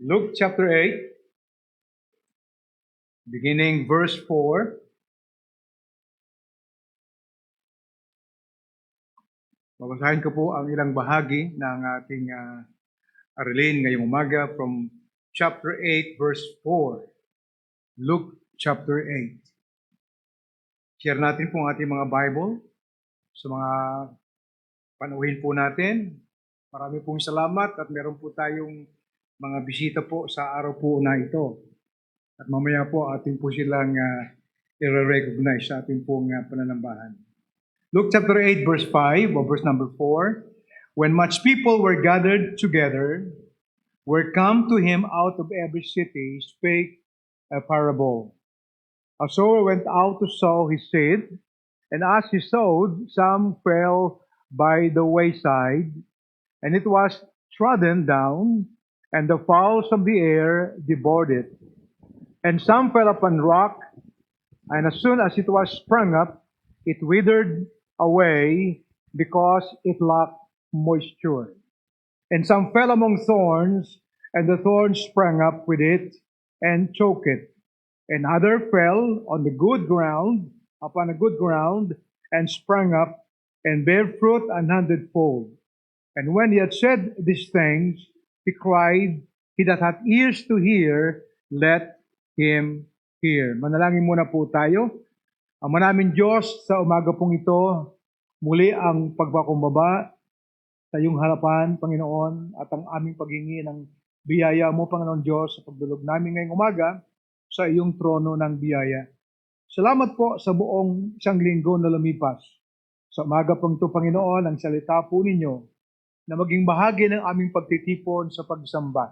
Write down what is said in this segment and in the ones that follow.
Luke chapter 8, beginning verse 4. Babasahin ko po ang ilang bahagi ng ating aralin ngayong umaga from chapter 8, verse 4. Luke chapter 8. Share natin po ang ating mga Bible sa mga panuhin po natin. Marami pong salamat at meron po tayong mga bisita po sa araw po na ito. At mamaya po ating po silang i-recognize sa ating pong pananambahan. Luke chapter 8 verse 5 or verse number 4. When much people were gathered together, were come to him out of every city, spake a parable. A sower went out to sow his seed, and as he sowed, some fell by the wayside, and it was trodden down, and the fowls of the air devoured it. And some fell upon rock, and as soon as it was sprung up, it withered away because it lacked moisture. And some fell among thorns, and the thorns sprang up with it and choked it. And other fell on the good ground, upon a good ground, and sprang up, and bare fruit 100-fold. And when he had said these things, he cried, He that hath ears to hear, let him hear. Manalangin muna po tayo. Ang manaming Diyos, sa umaga pong ito, muli ang pagpakumbaba sa iyong harapan, Panginoon, at ang aming paghingi ng biyaya mo, Panginoon Diyos, sa pagdulog namin ngayong umaga sa iyong trono ng biyaya. Salamat po sa buong isang linggo na lumipas. Sa umaga pong ito, Panginoon, ang salita po ninyo na maging bahagi ng aming pagtitipon sa pagsamba.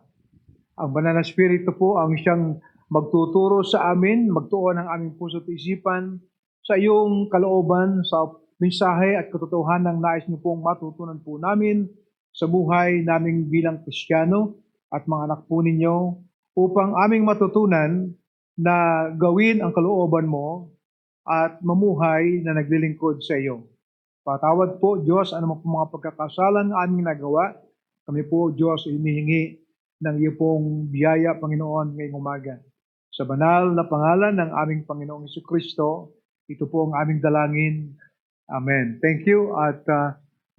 Ang Banal na Espiritu po ang siyang magtuturo sa amin, magtuon ng aming puso at isipan sa iyong kalooban, sa mensahe at katotohanan ng nais niyo pong matutunan po namin sa buhay naming bilang Kristiyano at mga anak po ninyo upang aming matutunan na gawin ang kalooban mo at mamuhay na naglilingkod sa iyo. Patawad po, Diyos, anumang mga pagkakasalan na aming nagawa. Kami po, Diyos, hinihingi ng iyo pong biyaya, Panginoon, ngayong umaga. Sa banal na pangalan ng aming Panginoong Jesucristo, ito po ang aming dalangin. Amen. Thank you at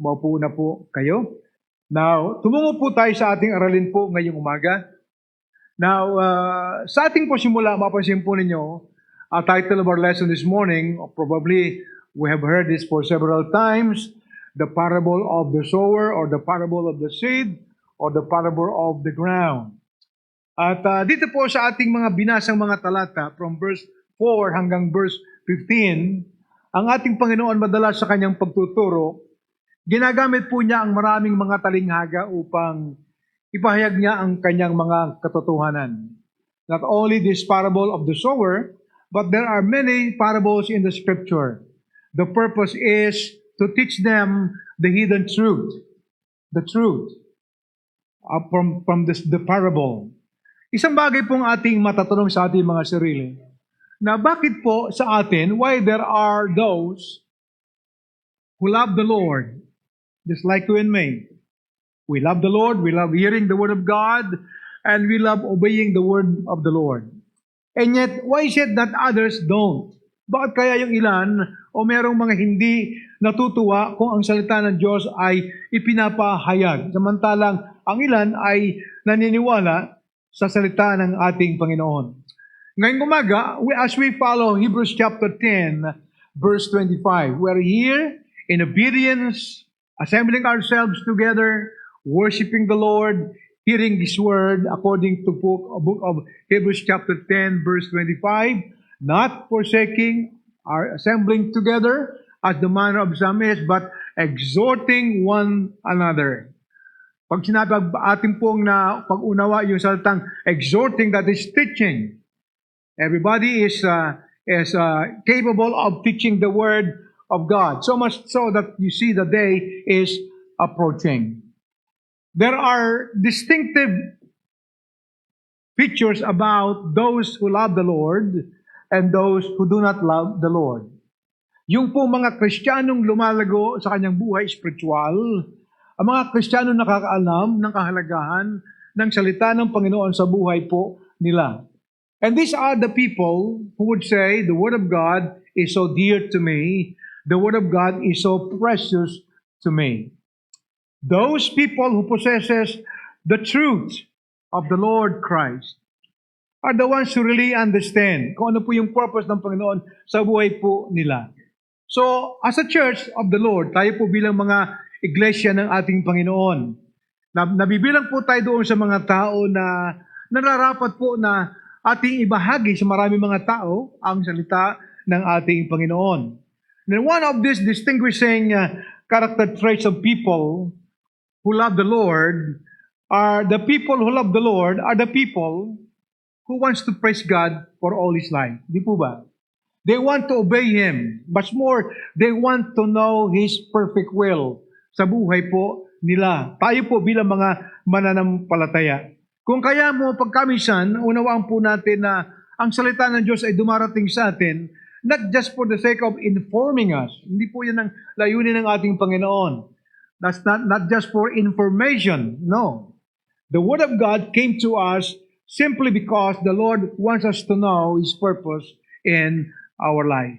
maupo na po kayo. Now, tumungo po tayo sa ating aralin po ngayong umaga. Now, sa ating po simula, mapapansin po ninyo, our title of our lesson this morning, probably we have heard this for several times, the parable of the sower or the parable of the seed or the parable of the ground. At dito po sa ating mga binasang mga talata from verse 4 hanggang verse 15, ang ating Panginoon madalas sa kanyang pagtuturo, ginagamit po niya ang maraming mga talinghaga upang ipahayag niya ang kanyang mga katotohanan. Not only this parable of the sower, but there are many parables in the scripture. The purpose is to teach them the hidden truth, the truth from the parable. Isang bagay pong ating matatanong sa ating mga sarili, na bakit po sa atin, why there are those who love the Lord, just like you and me. We love the Lord, we love hearing the Word of God, and we love obeying the Word of the Lord. And yet, why is it that others don't? Bakit kaya yung ilan o merong mga hindi natutuwa kung ang salita ng Diyos ay ipinapahayag, samantalang ang ilan ay naniniwala sa salita ng ating Panginoon? Ngayong umaga, as we follow Hebrews chapter 10, verse 25, we are here in obedience, assembling ourselves together, worshiping the Lord, hearing His Word, according to book of Hebrews chapter 10, verse 25, not forsaking our assembling together as the manner of some is, but exhorting one another. Pag sinabi ating pong na pag-unawa yung salitang exhorting, that is teaching. Everybody is capable of teaching the Word of God. So much so that you see the day is approaching. There are distinctive features about those who love the Lord and those who do not love the Lord. Yung po mga Kristiyanong lumalago sa kanyang buhay spiritual, ang mga Kristiyanong nakakaalam ng kahalagahan ng salita ng Panginoon sa buhay po nila. And these are the people who would say, the Word of God is so dear to me, the Word of God is so precious to me. Those people who possesses the truth of the Lord Christ are the ones who really understand kung ano po yung purpose ng Panginoon sa buhay po nila. So, as a church of the Lord, tayo po bilang mga iglesia ng ating Panginoon, nabibilang po tayo doon sa mga tao na nararapat po na ating ibahagi sa maraming mga tao ang salita ng ating Panginoon. And one of these distinguishing character traits of people who love the Lord are the people who love the Lord are the people who wants to praise God for all his life. Di po ba? They want to obey Him. Much more, they want to know His perfect will sa buhay po nila. Tayo po bilang mga mananampalataya. Kung kaya mo pagkamisan, unawaan po natin na ang salita ng Diyos ay dumarating sa atin, not just for the sake of informing us. Hindi po yan ang layunin ng ating Panginoon. That's not just for information. No. The Word of God came to us simply because the Lord wants us to know His purpose in our life.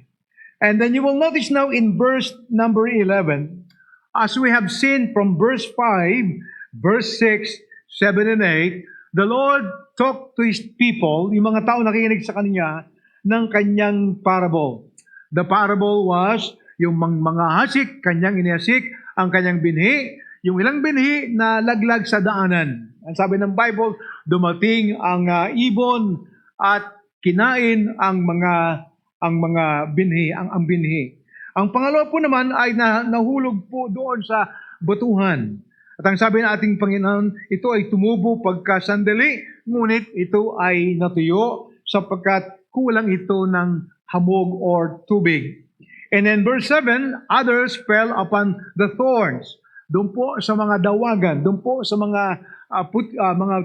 And then you will notice now in verse number 11, as we have seen from verse 5, verse 6, 7, and 8, the Lord talked to His people, yung mga tao nakikinig sa Kanya, ng Kanyang parable. The parable was yung mga hasik, Kanyang inihasik, ang Kanyang binhi, yung ilang binhi na laglag sa daanan. Ang sabi ng Bible, dumating ang ibon at kinain ang mga binhi, ang binhi. Ang pangalawa po naman ay nahulog po doon sa batuhan. At ang sabi ng ating Panginoon, ito ay tumubo pagkasandali, ngunit ito ay natuyo sapagkat kulang ito ng hamog or tubig. And then verse 7, others fell upon the thorns. Doon po sa mga dawagan, doon po sa mga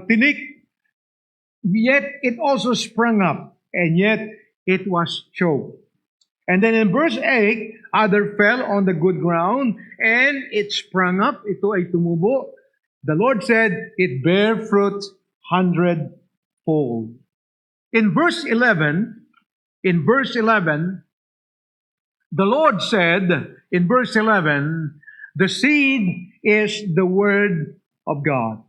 tinik, yet it also sprang up, and yet it was choked. And then in verse 8, other fell on the good ground, and it sprang up, ito ay tumubo. The Lord said, it bare fruit 100-fold. In verse 11, the Lord said, in verse 11, the seed is the word of God.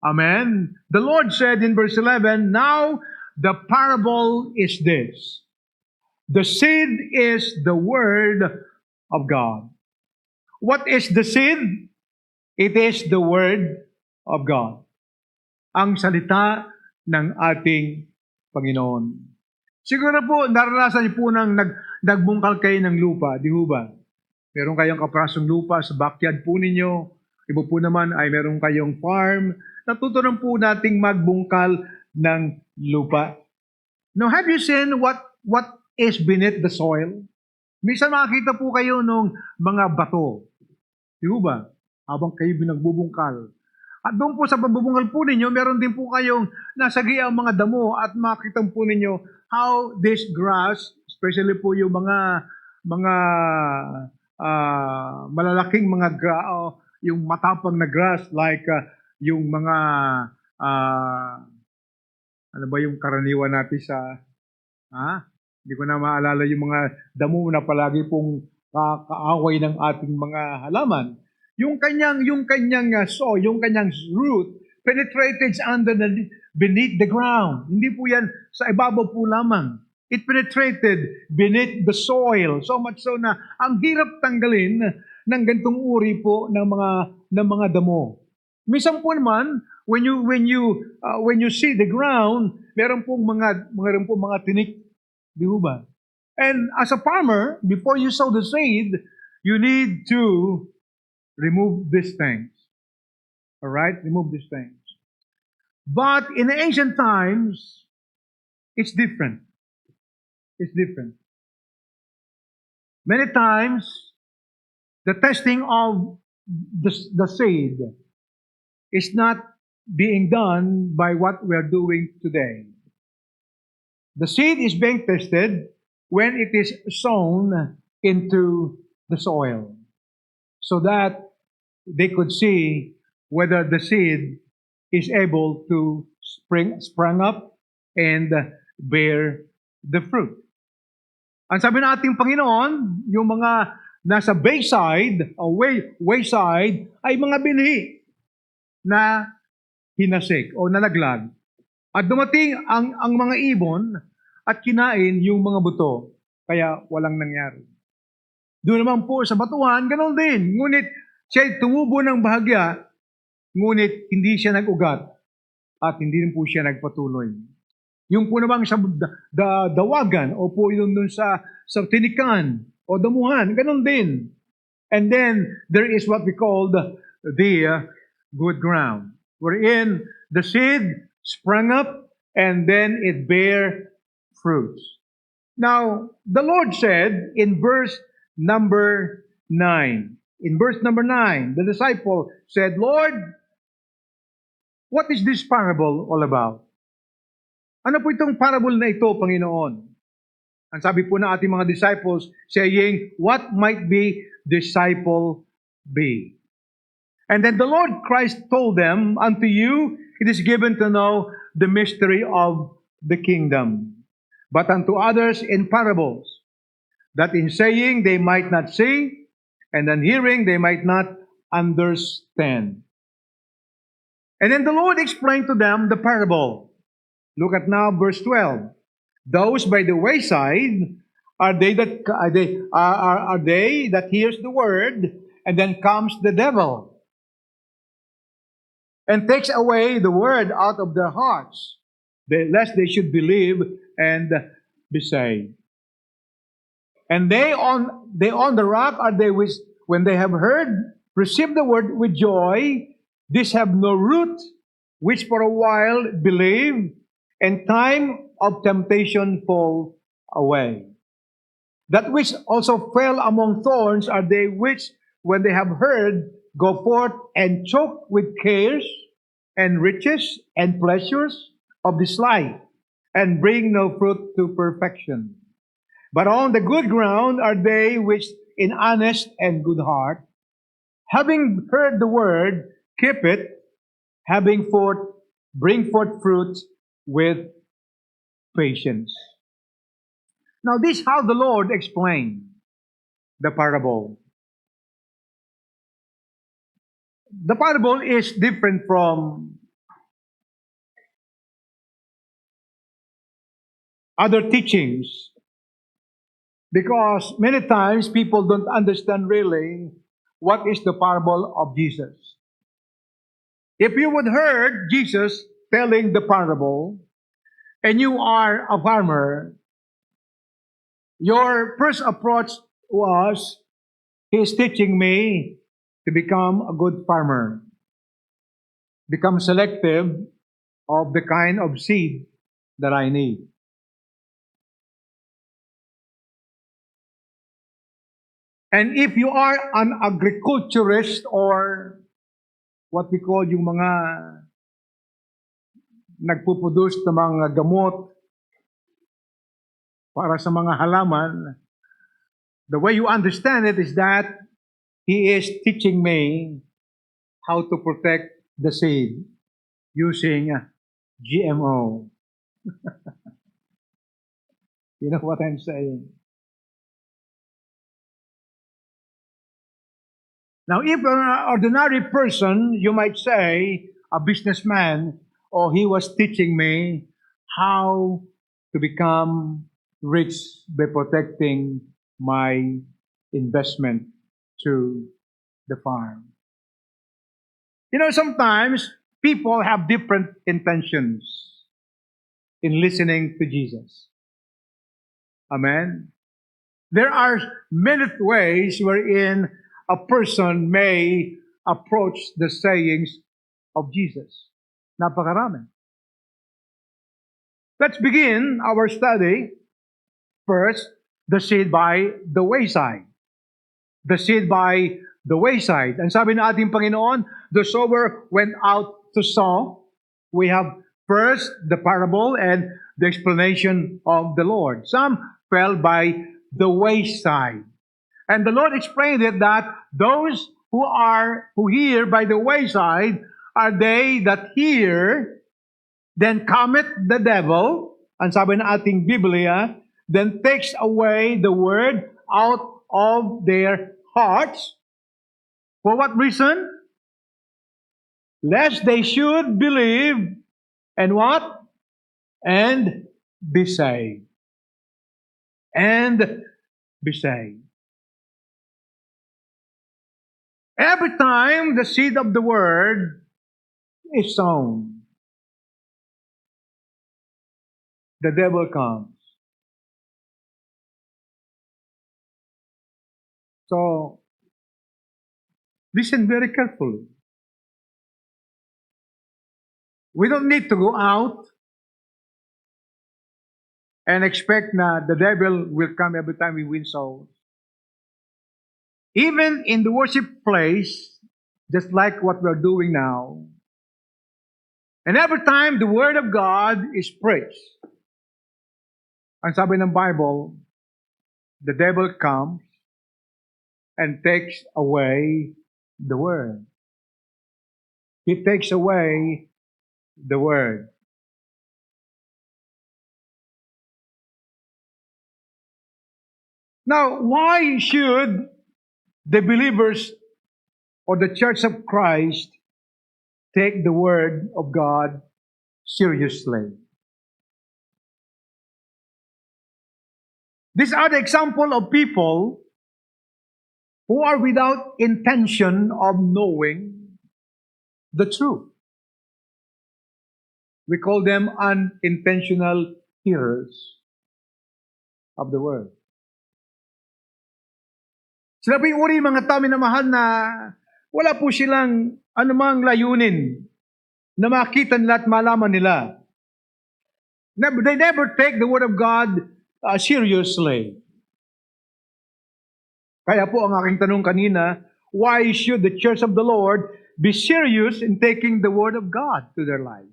Amen. The Lord said in verse 11, now the parable is this. The seed is the word of God. What is the seed? It is the word of God. Ang salita ng ating Panginoon. Siguro po, naranasan niyo po nang nagbungkal kayo ng lupa, di ho ba? Meron kayong kaprasong lupa sa backyard po ninyo. Iba po naman ay meron kayong farm. Natutunan po nating magbungkal ng lupa. Now, have you seen what is beneath the soil? Minsan makakita po kayo ng mga bato. Di ba? Habang kayo binagbubungkal. At doon po sa pagbubungkal po ninyo, meron din po kayong nasagiang mga damo at makita po ninyo how this grass, especially po yung mga malalaking mga yung matapang na grass like yung mga ano ba yung karaniwan natin sa hindi ko na maalala yung mga damo na palagi pong kaaway ng ating mga halaman. Yung kanyang soil, yung kanyang root penetrated beneath the ground. Hindi po yan sa ibabaw po lamang. It penetrated beneath the soil. So much so na ang hirap tanggalin ng ganitong uri po ng mga damo. Minsan po naman, when you see the ground, meron pong mga tinik, di ba? And as a farmer, before you sow the seed, you need to remove these things. All right? Remove these things. But in the ancient times, it's different. It's different. Many times, the testing of the seed is not being done by what we are doing today. The seed is being tested when it is sown into the soil, so that they could see whether the seed is able to sprang up and bear the fruit. Ang sabi ng ating Panginoon, yung mga nasa bayside o wayside ay mga binhi na hinasik o nalaglag. At dumating ang mga ibon at kinain yung mga buto, kaya walang nangyari. Doon naman po sa batuhan, ganon din. Ngunit siya tumubo ng bahagya, ngunit hindi siya nag-ugat at hindi rin po siya nagpatuloy. Yung po namang sa dawagan o po yun dun sa tinikan o damuhan, ganon din. And then, there is what we call the good ground, wherein the seed sprang up and then it bare fruits. Now, the Lord said in verse number 9, the disciple said, Lord, what is this parable all about? Ano po itong parable na ito, Panginoon? Ang sabi po ng ating mga disciples, saying, what might be disciple be? And then the Lord Christ told them, unto you it is given to know the mystery of the kingdom, but unto others in parables, that in saying they might not see, and in hearing they might not understand. And then the Lord explained to them the parable. Look at now verse 12. Those by the wayside are they that hears the word, and then comes the devil and takes away the word out of their hearts, lest they should believe and be saved. And they on the rock are they which, when they have heard, receive the word with joy. These have no root, which for a while believe, and time of temptation fall away. That which also fell among thorns are they which, when they have heard, go forth and choke with cares and riches and pleasures of this life, and bring no fruit to perfection. But on the good ground are they which in honest and good heart, having heard the word, keep it, bring forth fruit with patience. Now this is how the Lord explained the parable. The parable is different from other teachings because many times people don't understand really what is the parable of Jesus. If you would heard Jesus telling the parable and you are a farmer, your first approach was, He's teaching me to become a good farmer, become selective of the kind of seed that I need. And if you are an agriculturist or what we call yung mga nagpuproduce ng mga gamot para sa mga halaman, the way you understand it is that He is teaching me how to protect the seed using GMO. You know what I'm saying? Now, if an ordinary person, you might say, a businessman, or he was teaching me how to become rich by protecting my investment to the farm. You know, sometimes people have different intentions in listening to Jesus. Amen? There are many ways wherein a person may approach the sayings of Jesus. Napakarami. Let's begin our study. First, the seed by the wayside. The seed by the wayside. Ang sabi ng ating Panginoon, the sower went out to sow. We have first the parable and the explanation of the Lord. Some fell by the wayside. And the Lord explained it that those who hear by the wayside are they that hear, then cometh the devil, ang sabi ng ating Biblia, then takes away the word out of their hearts. For what reason? Lest they should believe, and what? And be saved. And be saved. Every time the seed of the word is sown, the devil comes. So, listen very carefully. We don't need to go out and expect na the devil will come every time we win souls. Even in the worship place, just like what we're doing now, and every time the Word of God is preached, ang sabi ng Bible, the devil comes and takes away the Word. He takes away the Word. Now, why should the believers or the Church of Christ take the Word of God seriously? These are the example of people who are without intention of knowing the truth. We call them unintentional hearers of the Word. Sila po yung uri mga tao minamahal na wala po silang anumang layunin na makita nila at malaman nila. They never take the Word of God seriously. Kaya po ang aking tanong kanina, why should the Church of the Lord be serious in taking the Word of God to their life?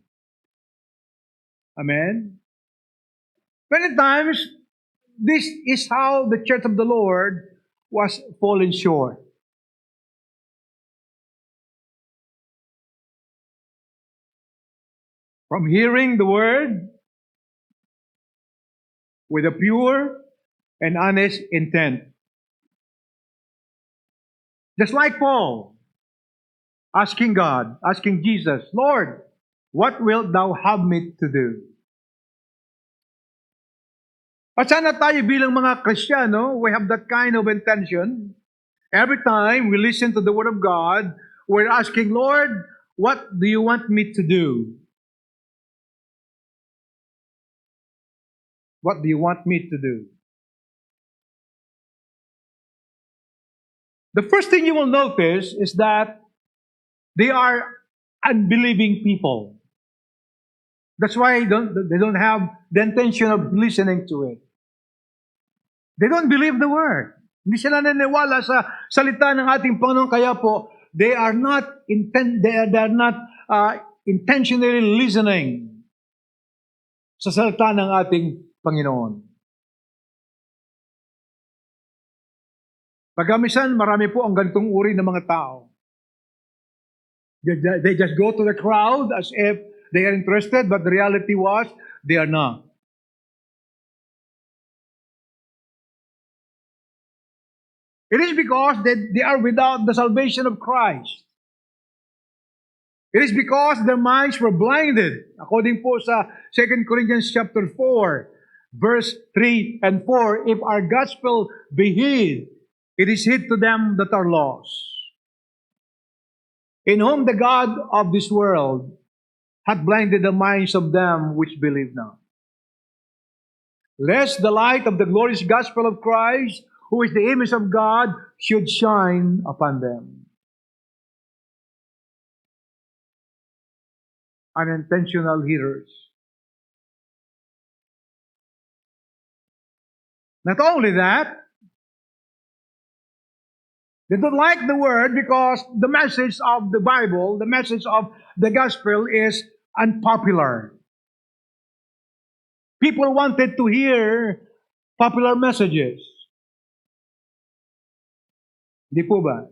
Amen? Many times, this is how the Church of the Lord was fallen short. From hearing the Word with a pure and honest intent. Just like Paul, asking God, asking Jesus, Lord, what wilt thou have me to do? At sana tayo bilang mga Kristiyano, we have that kind of intention. Every time we listen to the Word of God, we're asking, Lord, what do you want me to do? What do you want me to do? The first thing you will notice is that they are unbelieving people. That's why they don't have the intention of listening to it. They don't believe the Word. Hindi sila naniniwala sa salita ng ating Panginoon. Kaya po, they are not intentionally listening sa salita ng ating Panginoon. Pagkamisan, marami po ang ganitong uri ng mga tao. They just go to the crowd as if they are interested, but the reality was, they are not. It is because they are without the salvation of Christ. It is because their minds were blinded. According po sa 2 Corinthians chapter 4, verse 3 and 4, if our gospel be hid, it is hid to them that are lost, in whom the God of this world hath blinded the minds of them which believe not, lest the light of the glorious gospel of Christ, who is the image of God, should shine upon them. Unintentional hearers. Not only that, they don't like the Word because the message of the Bible, the message of the gospel is unpopular. People wanted to hear popular messages. Di po ba?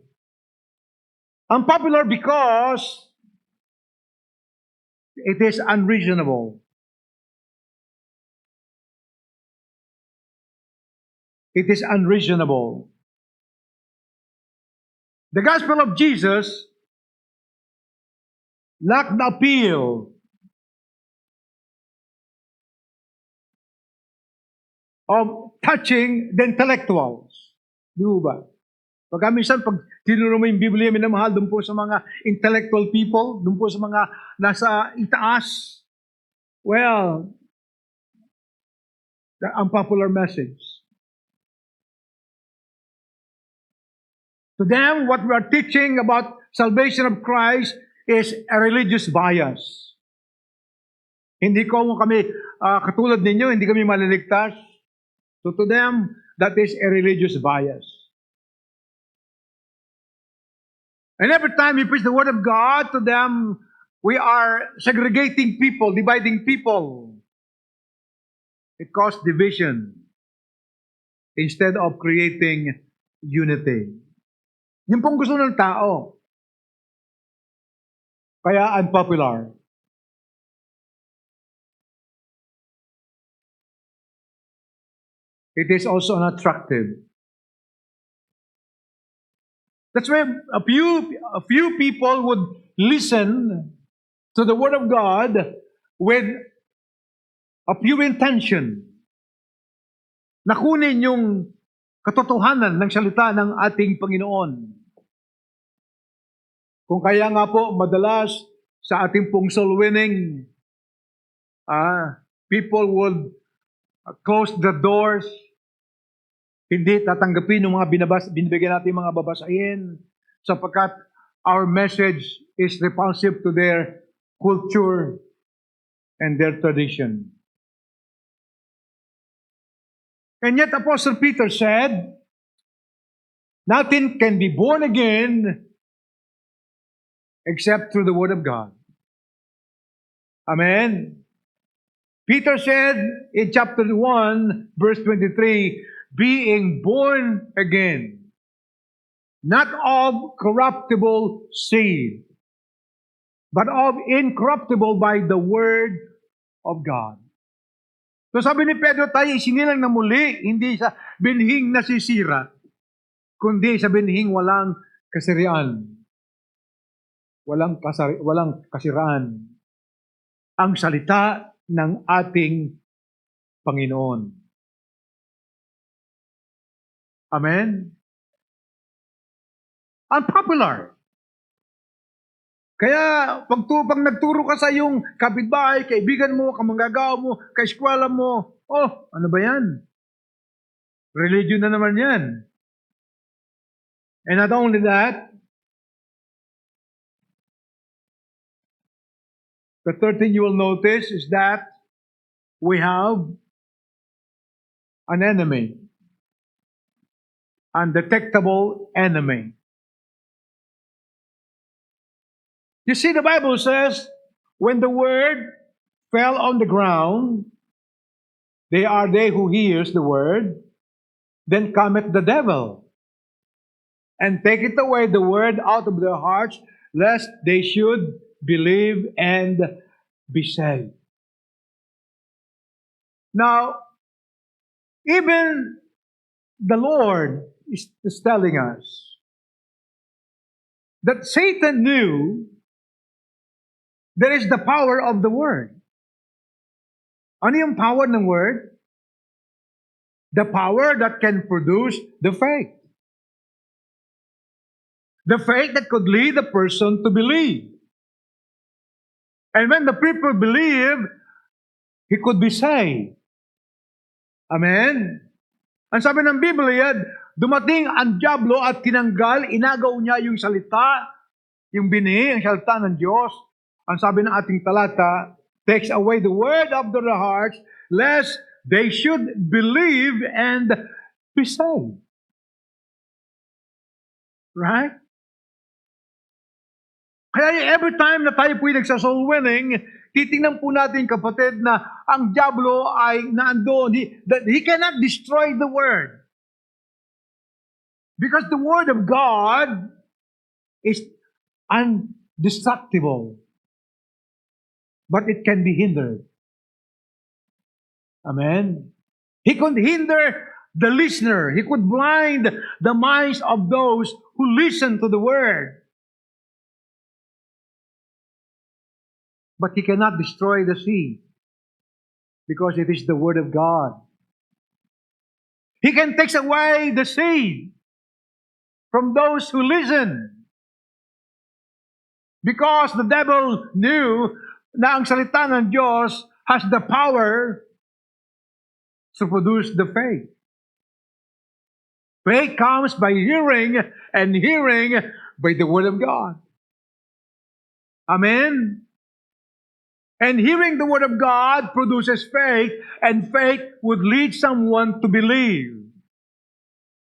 Unpopular because It is unreasonable. It is unreasonable. The gospel of Jesus lacked the appeal of touching the intellectuals. Di ba? Pagka minsan, pag tinuro mo yung Biblia, minamahal doon po sa mga intellectual people, doon po sa mga nasa itaas. Well, the unpopular message. To them, what we are teaching about salvation of Christ is a religious bias. Hindi ko kami katulad ninyo, hindi kami maliligtas. So to them, that is a religious bias. And every time we preach the Word of God to them, we are segregating people, dividing people. It causes division instead of creating unity. Yung pong gusto ng tao. Kaya unpopular. It is also unattractive. That's why a few people would listen to the Word of God with a pure intention na kunin yung katotohanan ng salita ng ating Panginoon. Kung kaya nga po, madalas sa ating pong soul winning, people would close the doors, hindi tatanggapin ng mga binibigyan natin mga babasahin sapagkat our message is repulsive to their culture and their tradition. And yet Apostle Peter said, nothing can be born again except through the Word of God. Amen? Peter said in chapter 1, verse 23, being born again, not of corruptible seed, but of incorruptible by the Word of God. So sabi ni Pedro, tayo isinilang na muli, hindi sa binhing nasisira, kundi sa binhing walang kasirian. Walang kasiraan. Ang salita ng ating Panginoon. Amen? Unpopular. Kaya pag nagturo ka sa iyong kapitbahay, kaibigan mo, kamanggagawa mo, kaeskwela mo, ano ba yan? Religion na naman yan. And not only that, the third thing you will notice is that we have an enemy. Undetectable enemy. You see, the Bible says, when the word fell on the ground, they are they who hears the word, then cometh the devil, and taketh away the word out of their hearts, lest they should believe and be saved. Now, even the Lord is telling us that Satan knew there is the power of the Word. Ano yung power ng Word? The power that can produce the faith. The faith that could lead a person to believe. And when the people believe, he could be saved. Amen? Ang sabi ng Biblia, dumating ang diablo at tinanggal, inagaw niya yung salita, yung binhi, ang salita ng Diyos. Ang sabi ng ating talata, takes away the word of their hearts, lest they should believe and be saved. Right? Kaya every time na tayo po'y nagsa-soul winning, titingnan po natin, kapatid, na ang diablo ay naandun. He cannot destroy the word. Because the word of God is indestructible. but it can be hindered. Amen. He could hinder the listener. He could blind the minds of those who listen to the word. But he cannot destroy the seed because it is the word of God. He can take away the seed from those who listen because the devil knew na ang salita ng Diyos has the power to produce the faith. Faith comes by hearing, and hearing by the word of God. Amen. And hearing the word of God produces faith, and faith would lead someone to believe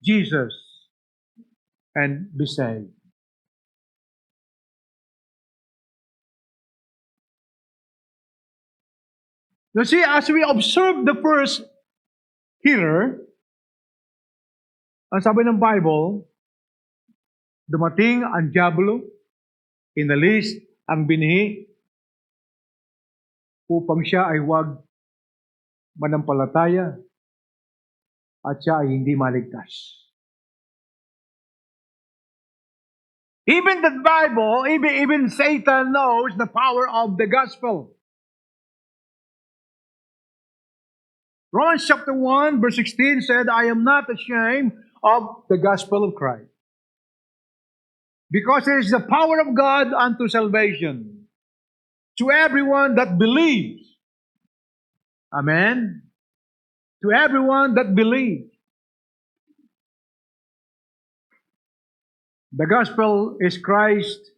Jesus and be saved. You see, as we observe the first hearer, ang sabi ng Bible, dumating ang diablo, inalis ang binhi, upang siya ay huwag manampalataya at siya ay hindi maligtas. Even the Bible, even Satan knows the power of the gospel. Romans chapter 1 verse 16 said, I am not ashamed of the gospel of Christ, because it is the power of God unto salvation to everyone that believes. Amen? To everyone that believes. The gospel is Christ's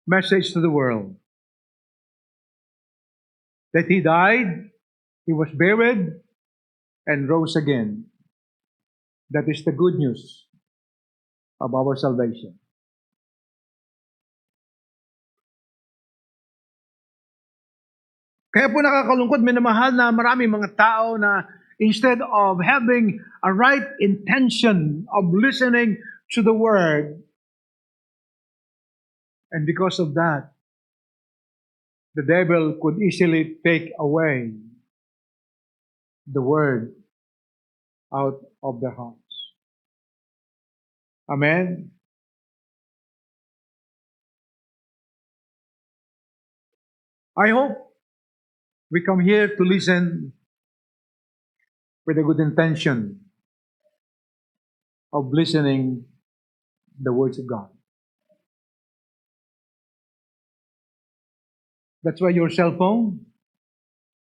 message to the world. That He died, He was buried, and rose again. That is the good news of our salvation. Kaya po nakakalungkot, minamahal, na maraming mga tao na instead of having a right intention of listening to the word, and because of that, the devil could easily take away the word out of their hearts. Amen? I hope we come here to listen with a good intention of listening the words of God. That's why your cell phone,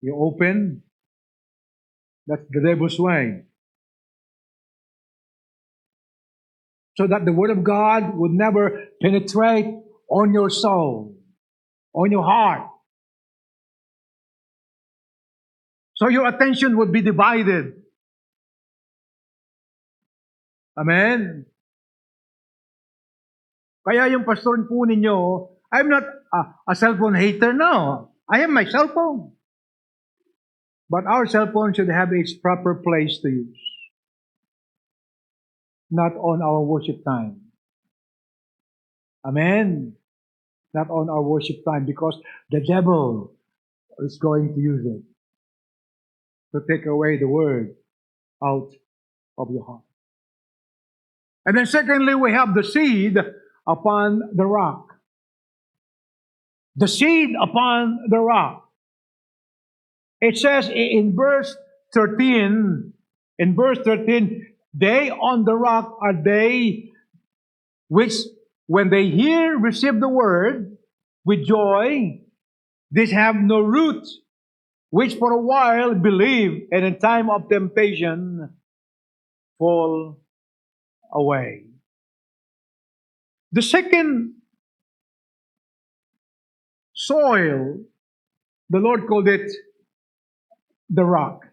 you open, that's the devil's way. So that the word of God would never penetrate on your soul, on your heart. So your attention would be divided. Amen? Kaya yung pastor po ninyo, I'm not a cellphone hater, no. I have my cell phone. But our cell phone should have its proper place to use. Not on our worship time. Amen? Not on our worship time, because the devil is going to use it to take away the word out of your heart. And then secondly, we have the seed upon the rock. The seed upon the rock. It says in verse 13, they on the rock are they which, when they hear, receive the word with joy. These have no root, which for a while believe, and in time of temptation fall away. The second soil, the Lord called it the rock.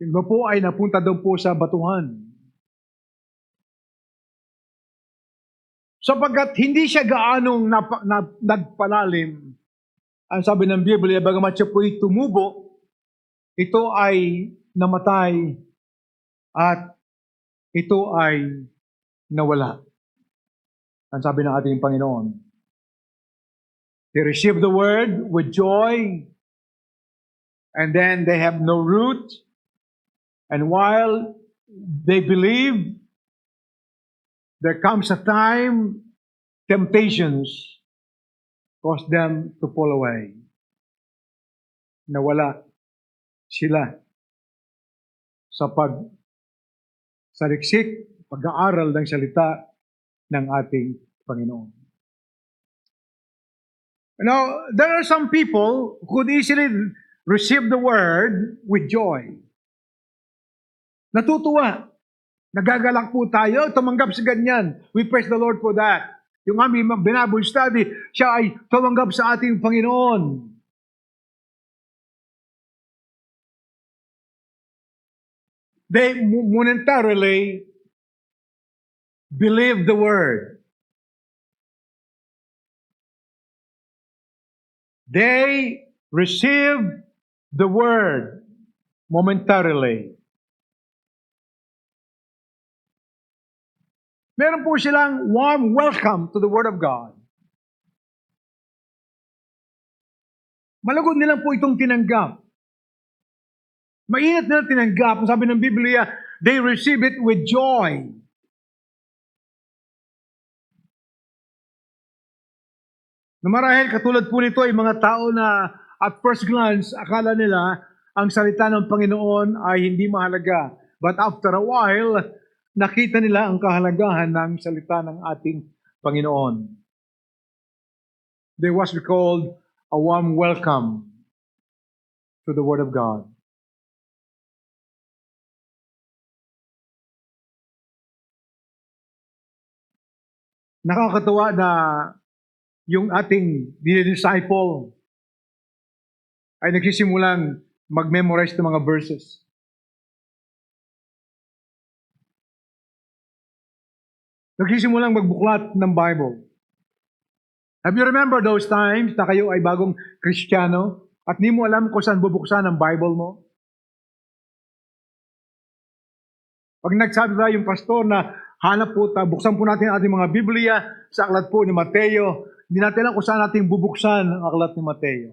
Yung iba po ay napunta daw po sa batuhan. Sapagkat hindi siya gaanong nagpalalim, ang sabi ng Biblia, bagamat siya po'y tumubo, ito ay namatay at ito ay nawala. Ang sabi ng ating Panginoon. They receive the word with joy, and then they have no root. And while they believe, there comes a time temptations cause them to fall away. Nawala sila sa saliksik, pag-aaral ng salita ng ating Panginoon. Now, there are some people who could easily receive the word with joy. Natutuwa. Nagagalak po tayo, tumanggap sa ganyan. We praise the Lord for that. Yung aming Bible study, siya ay tumanggap sa ating Panginoon. They momentarily believe the word. They receive the word momentarily. Meron po silang warm welcome to the Word of God. Malugod nilang po itong tinanggap. Mainit nila tinanggap. Ang sabi ng Biblia, they receive it with joy. Na marahil katulad po nito ay mga tao na at first glance, akala nila ang salita ng Panginoon ay hindi mahalaga. But after a while, nakita nila ang kahalagahan ng salita ng ating Panginoon. There was called a warm welcome to the Word of God. Nakakatuwa na yung ating disciple ay nagsisimulang mag-memorize ng mga verses. Nagsisimulang magbuklat ng Bible. Have you remember those times na kayo ay bagong Kristiyano at di mo alam kung saan bubuksan ang Bible mo? Pag nagsabi tayo yung pastor na hanap po, buksan po natin ang ating mga Biblia sa aklat po ni Mateo, hindi natin alam kung saan natin bubuksan ang aklat ni Mateo.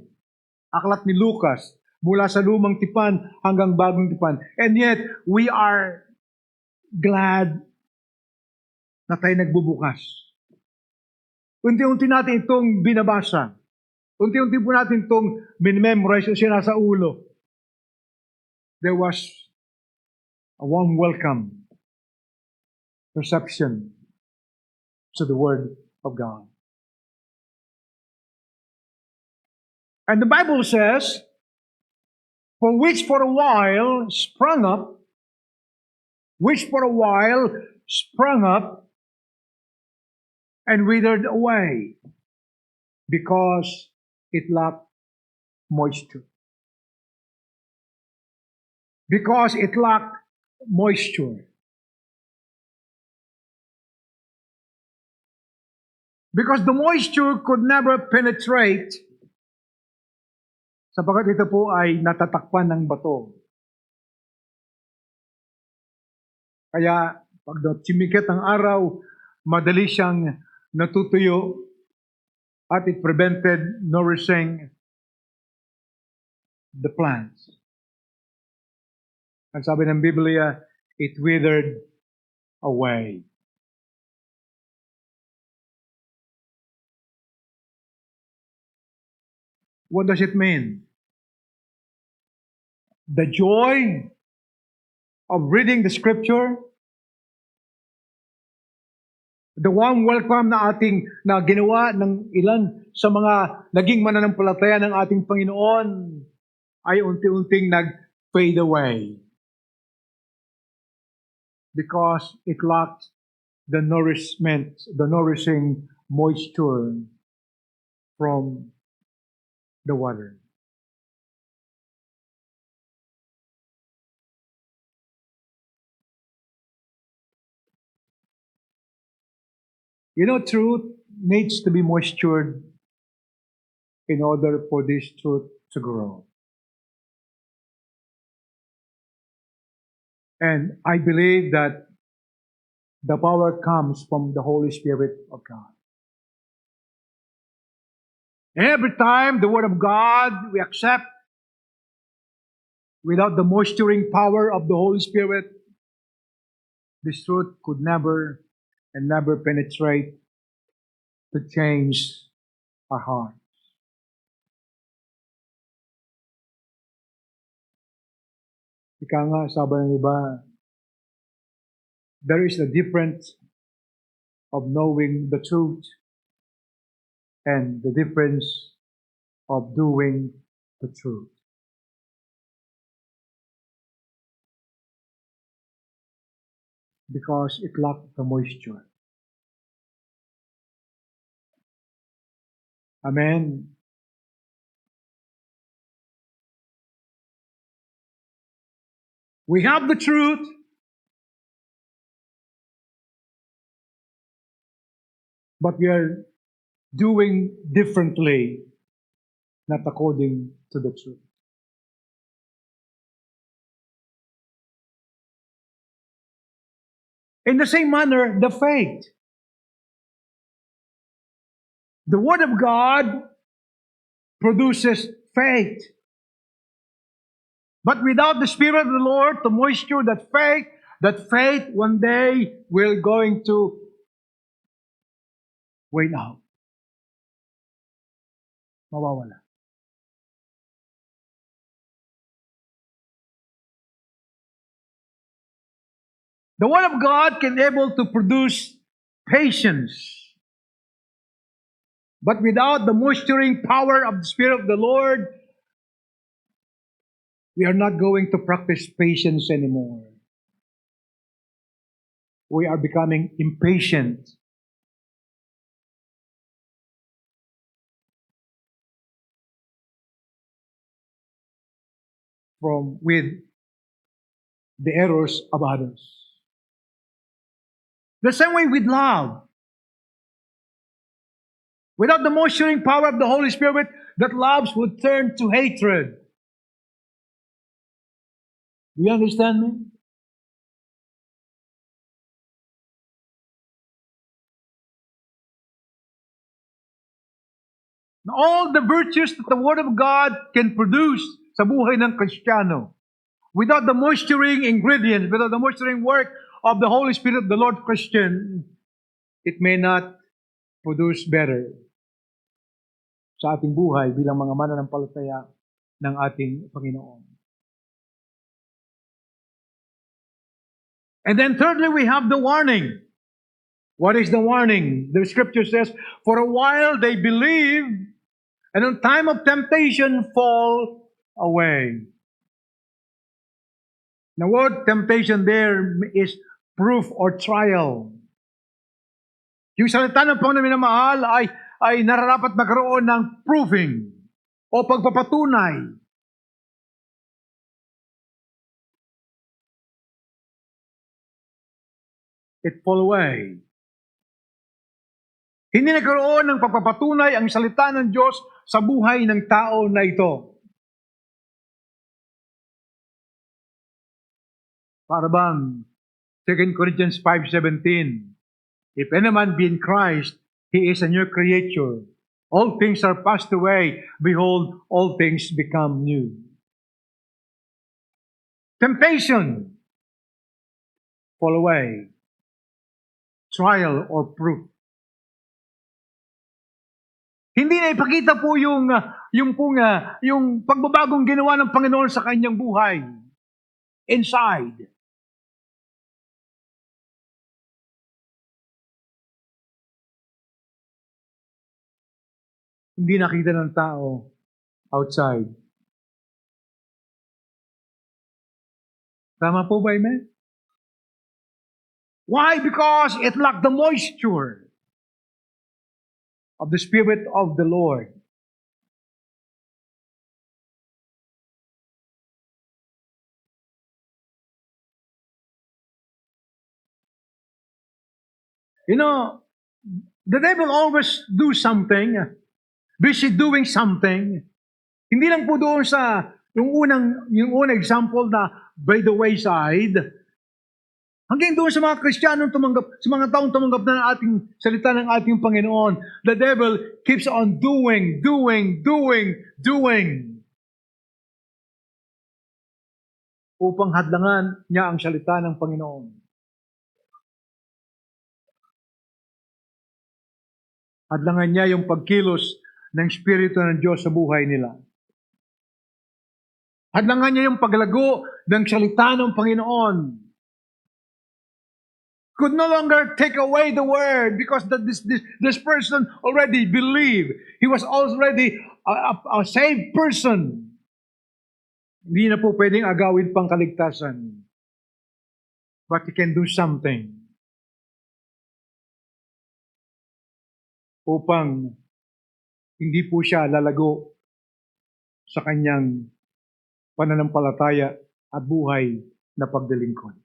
Aklat ni Lucas, mula sa lumang tipan hanggang bagong tipan. And yet, we are glad na tayo nagbubukas. Unti-unti natin itong binabasa. Unti-unti po natin itong min-memorize o sinasa ulo. There was a warm welcome, reception to the Word of God. And the Bible says, for which for a while sprung up, and withered away because it lacked moisture. Because it lacked moisture. Because the moisture could never penetrate sapagkat ito po ay natatakpan ng bato. Kaya pag sumikit ang araw, madali siyang natutuyo at it prevented nourishing the plants. Ang sabi ng Biblia, it withered away. What does it mean? The joy of reading the Scripture, the warm welcome na ginawa ng ilan sa mga naging mananampalataya ng ating Panginoon ay unti-unting nag-fade away. Because it lacked the nourishing moisture from the water. You know, truth needs to be moistured in order for this truth to grow. And I believe that the power comes from the Holy Spirit of God. Every time the Word of God we accept without the moisturing power of the Holy Spirit, this truth could never and never penetrate to change our heart. Ika nga, sabi ng iba, there is a difference of knowing the truth and the difference of doing the truth. Because it lacked the moisture. Amen. We have the truth, but we are doing differently, not according to the truth. In the same manner, the faith. The Word of God produces faith. But without the Spirit of the Lord to moisture that faith one day will going to wane out. Mawawala. The Word of God can able to produce patience. But without the moisturing power of the Spirit of the Lord, we are not going to practice patience anymore. We are becoming impatient. With the errors of others. The same way with love. Without the moisturing power of the Holy Spirit, that love would turn to hatred. Do you understand me? All the virtues that the Word of God can produce sa buhay ng Kristiyano, without the moisturing ingredients, without the moisturing work of the Holy Spirit, the Lord Christian, it may not produce better sa ating buhay bilang mga mananampalataya ng ating Panginoon. And then thirdly, we have the warning. What is the warning? The scripture says, for a while they believe, and in time of temptation fall away. The word temptation there is proof or trial. Yung salita ng Panginoon na minamahal ay nararapat magkaroon ng proving o pagpapatunay. It fall away. Hindi nagkaroon ng pagpapatunay ang salita ng Diyos sa buhay ng tao na ito. Para bang 2 Corinthians 5:17, if any man be in Christ, he is a new creature. All things are passed away. Behold, all things become new. Temptation, fall away. Trial or proof. Hindi na ipakita po yung pagbabagong ginawa ng Panginoon sa kanyang buhay. Inside. Hindi nakita ng tao outside. Tama po ba, amen? Why? Because it lacked the moisture of the Spirit of the Lord. You know, the devil always do something, busy doing something. Hindi lang po doon sa yung unang example na by the wayside, Hanggang doon sa mga Kristiyanong tumanggap, sa mga taong tumanggap na ng ating salita ng ating Panginoon, the devil keeps on doing, upang hadlangan niya ang salita ng Panginoon. Hadlangan niya yung pagkilos ng Espiritu ng Diyos sa buhay nila. Hadlangan niya yung paglago ng salita ng Panginoon. Could no longer take away the word because this person already believed. He was already a saved person. Hindi na po pwedeng agawin pang kaligtasan. But he can do something upang hindi po siya lalago sa kanyang pananampalataya at buhay na pagdalingkod.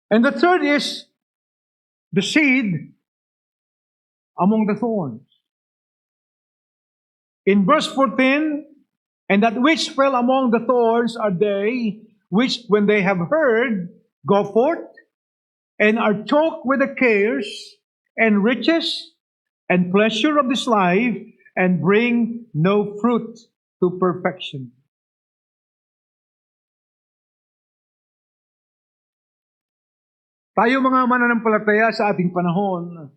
And the third is the seed among the thorns. In verse 14, and that which fell among the thorns are they which, when they have heard, go forth and are choked with the cares and riches and pleasure of this life and bring no fruit to perfection. Tayo mga mananampalataya sa ating panahon,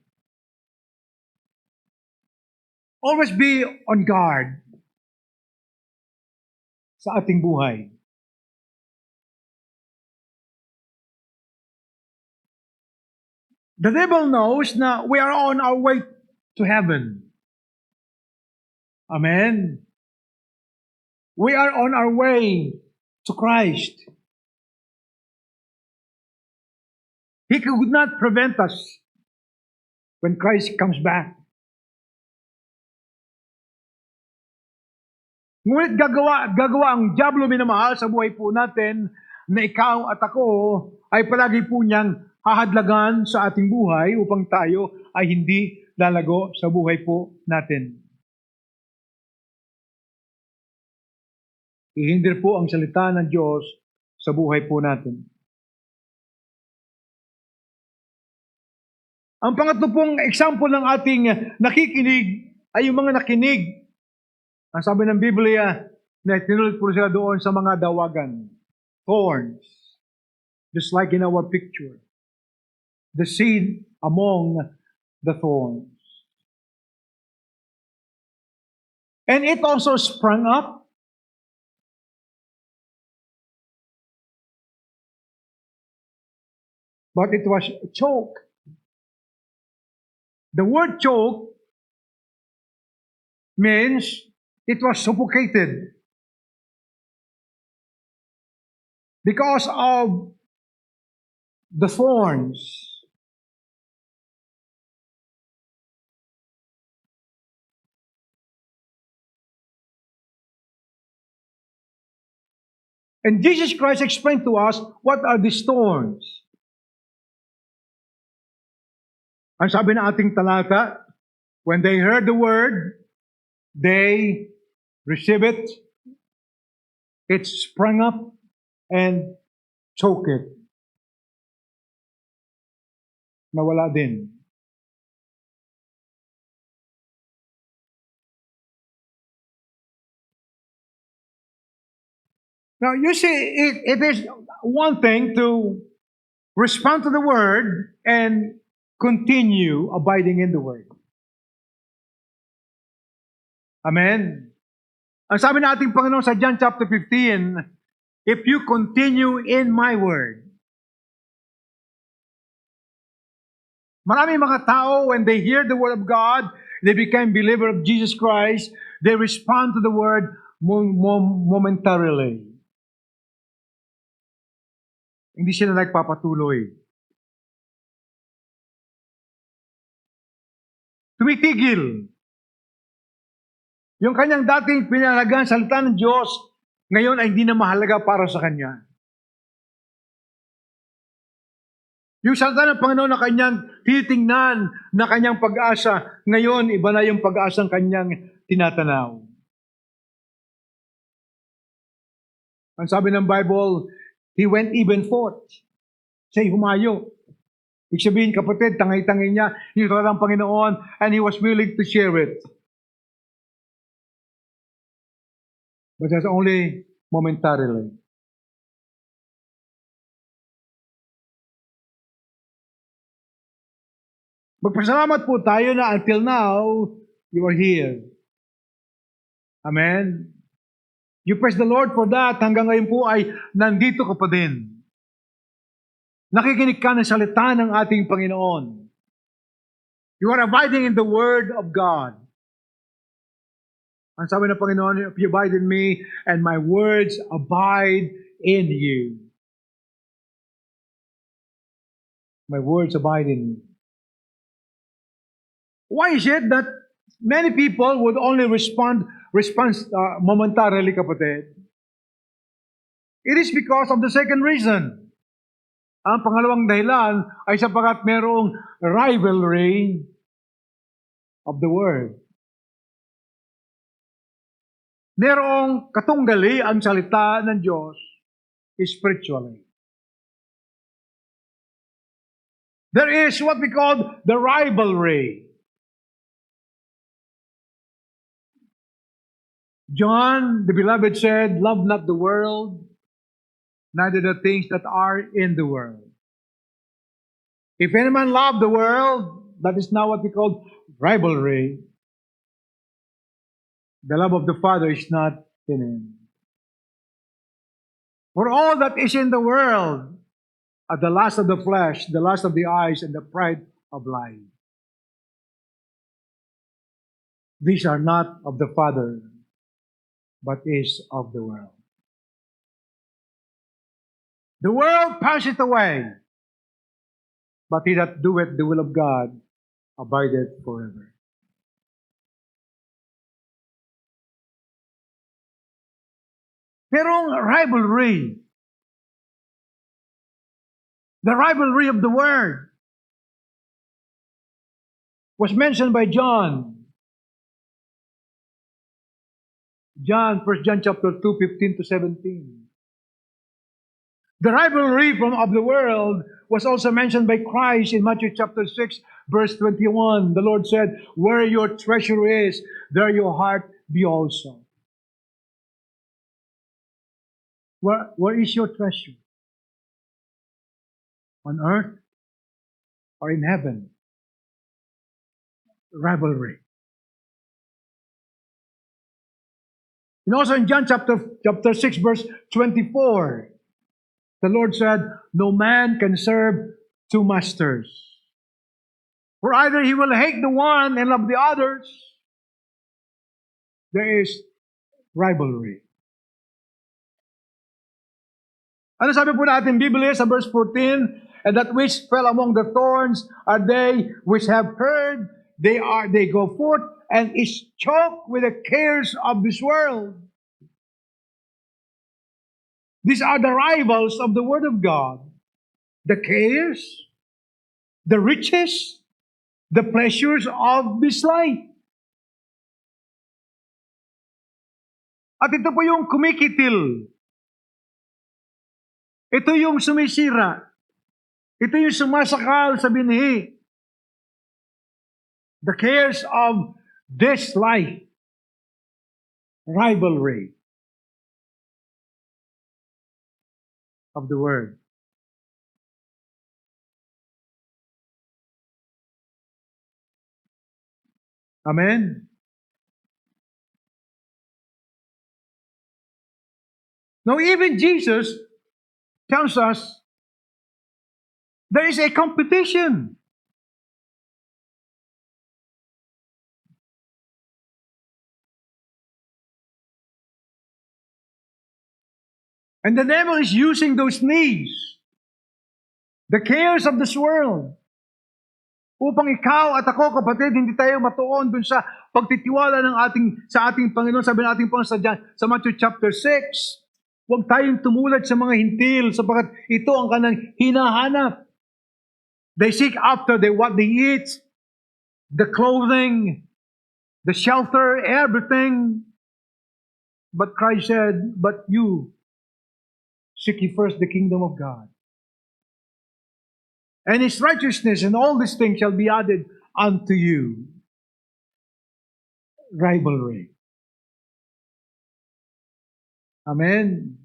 always be on guard sa ating buhay. The devil knows na we are on our way to heaven. Amen. We are on our way to Christ. He could not prevent us when Christ comes back. Ngunit gagawa ang diablo minamahal sa buhay po natin na ikaw at ako ay palagi po niyang hahadlagan sa ating buhay upang tayo ay hindi lalago sa buhay po natin. Ihindir po ang salita ng Diyos sa buhay po natin. Ang pangatlo pong example ng ating nakikinig ay yung mga nakinig. Ang sabi ng Biblia, na tinulit po sila doon sa mga dawagan. Thorns. Just like in our picture. The seed among the thorns. And it also sprang up. But it was choked. The word choke means it was suffocated because of the thorns. And Jesus Christ explained to us what are these thorns. Ang sabi ng ating talata, when they heard the word, they receive it, it sprang up and choked it. Nawala din. Now, you see, it is one thing to respond to the word and continue abiding in the word. Amen. Ang sabi ng ating Panginoon sa John chapter 15, if you continue in my word. Maraming mga tao, when they hear the word of God, they become believer of Jesus Christ, they respond to the word momentarily. Hindi sila nagpapatuloy. Tumitigil. Yung kanyang dating pinahalagaan sa salita ng Diyos, ngayon ay hindi na mahalaga para sa kanya. Yung salita ng Panginoon na kanyang titingnan, na kanyang pag-asa, ngayon iba na yung pag-asang kanyang tinatanaw. Ang sabi ng Bible, he went even forth. Siya'y humayo. Ibig sabihin, kapatid, tangay-tangay niya yung salita ng Panginoon and he was willing to share it. But that's only momentarily. Magpasalamat po tayo na until now, you are here. Amen? You praise the Lord for that. Hanggang ngayon po ay nandito ka pa din. Nakikinig ka ng salita ng ating Panginoon. You are abiding in the Word of God. Ang sabi ng Panginoon, if you abide in me, and my words abide in you. My words abide in you. Why is it that many people would only respond momentarily, kapatid? It is because of the second reason. Ang pangalawang dahilan ay sapagkat merong rivalry of the Word. Merong katunggali ang salita ng Diyos spiritually. There is what we call the rivalry. John, the beloved, said, love not the world, neither the things that are in the world. If any man love the world, that is now what we call rivalry. The love of the Father is not in him. For all that is in the world are the lust of the flesh, the lust of the eyes, and the pride of life. These are not of the Father, but is of the world. The world passeth away, but he that doeth the will of God abideth forever. Merong rivalry. The rivalry of the Word was mentioned by John. John, 1 John chapter 2, 15 to 17. The rivalry of the world was also mentioned by Christ in Matthew chapter 6, verse 21. The Lord said, where your treasure is, there your heart be also. Where is your treasure? On earth or in heaven? Rivalry. And also in John chapter 6, verse 24, the Lord said, no man can serve two masters. For either he will hate the one and love the others. There is rivalry. Ano sabi po natin Biblia sa verse 14? And that which fell among the thorns are they which have heard, they go forth and is choked with the cares of this world. These are the rivals of the Word of God. The cares, the riches, the pleasures of this life. At ito po yung kumikitil. Ito yung sumisira. Ito yung sumasakal sa binhi. The cares of this life. Rivalry of the Word. Amen? Now, even Jesus tells us there is a competition. And the devil is using those needs, the cares of this world, upang ikaw at ako, kapatid, hindi tayo matuon dun sa pagtitiwala sa ating Panginoon. Sabi ng ating Panginoon sa Matthew chapter 6, huwag tayong tumulad sa mga hintil sapagkat ito ang kanang hinahanap. They seek after what they eat, the clothing, the shelter, everything. But Christ said, but you seek ye first the kingdom of God. And His righteousness, and all these things shall be added unto you. Rivalry. Amen.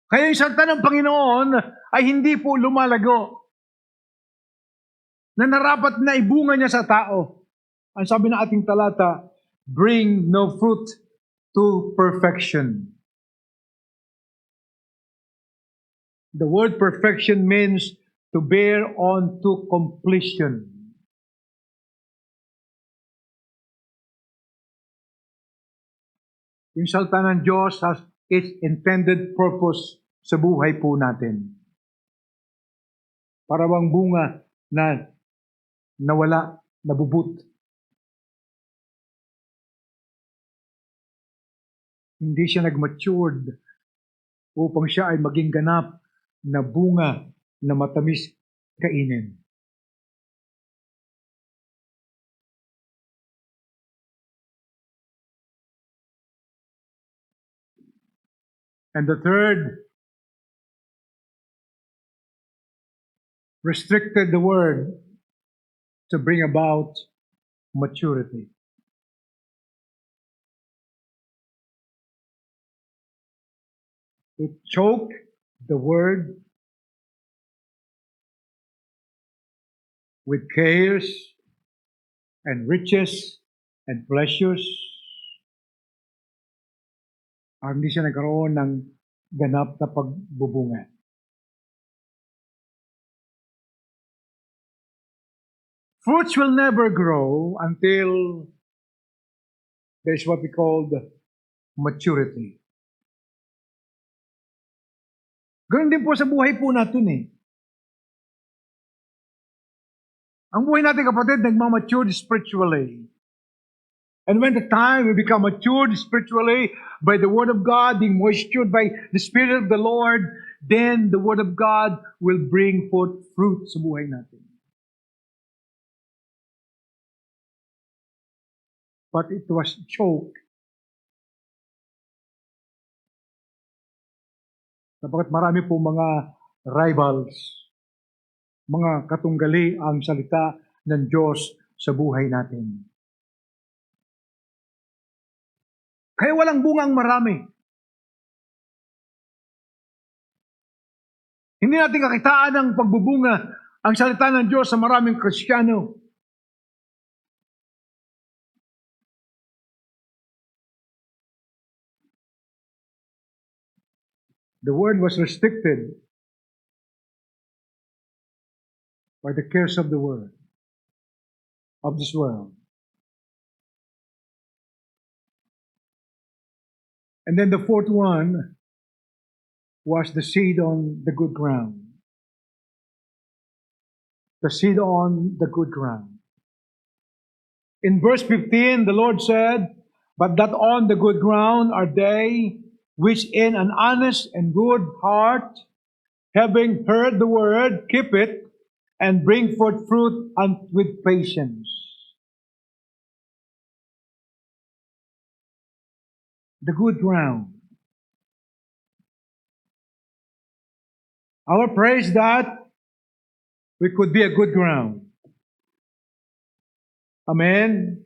Kaya yung salita ng Panginoon ay hindi po lumalago na narapat na ibunga niya sa tao. Ang sabi ng ating talata, bring no fruit to perfection. The word perfection means to bear on to completion. Yung salita ng Diyos has its intended purpose sa buhay po natin. Para bang bunga na nawala, nabubut. Hindi siya nag-matured upang siya ay maging ganap na bunga na matamis kainin. And the third, restricted the word to bring about maturity. It choked the word with cares and riches and pleasures. Hindi siya nagkaroon ng ganap na pagbubunga. Fruits will never grow until there's what we call maturity. Ganun din po sa buhay po natin eh. Ang buhay natin, kapatid, nagmamature spiritually. And when the time we become matured spiritually by the Word of God, being moistured by the Spirit of the Lord, then the Word of God will bring forth fruit sa buhay natin. But it was choked. Sapagkat marami po mga rivals, mga katunggali ang salita ng Diyos sa buhay natin. Kaya walang bungang marami. Hindi natin kakitaan ng pagbubunga ang salita ng Diyos sa maraming Kristiyano. The word was restricted by the cares of the world, of this world. And then the fourth one was the seed on the good ground. The seed on the good ground. In verse 15, the Lord said, but that on the good ground are they which in an honest and good heart, having heard the word, keep it, and bring forth fruit with patience. The good ground. Our praise that we could be a good ground. Amen.